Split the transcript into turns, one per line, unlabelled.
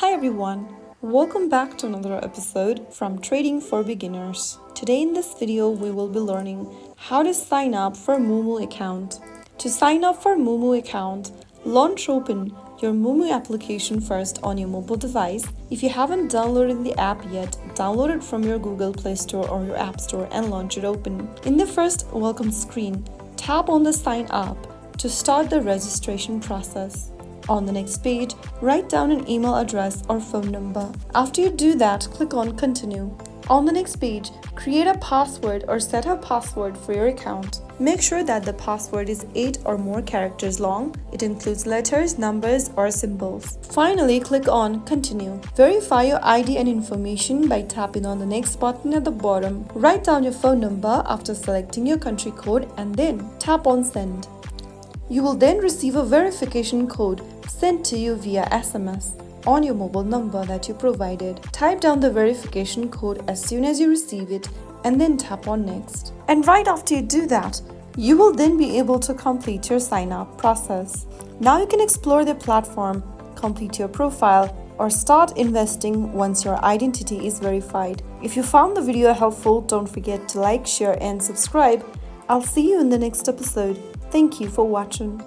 Hi everyone, welcome back to another episode from Trading for Beginners. Today in this video we will be learning how to sign up for MooMoo account. To sign up for MooMoo account, launch open your MooMoo application first on your mobile device. If you haven't downloaded the app yet, download it from your Google Play Store or your App Store and launch it open. In the first welcome screen, tap on the sign up to start the registration process. On the next page, write down an email address or phone number. After you do that, click on Continue. On the next page, create a password or set a password for your account. Make sure that the password is 8 or more characters long. It includes letters, numbers, or symbols. Finally, click on Continue. Verify your ID and information by tapping on the next button at the bottom. Write down your phone number after selecting your country code and then tap on Send. You will then receive a verification code sent to you via SMS on your mobile number that you provided. Type down the verification code as soon as you receive it and then tap on Next. And right after you do that, you will then be able to complete your sign up process. Now you can explore the platform, complete your profile, or start investing once your identity is verified. If you found the video helpful, don't forget to like, share, and subscribe. I'll see you in the next episode. Thank you for watching.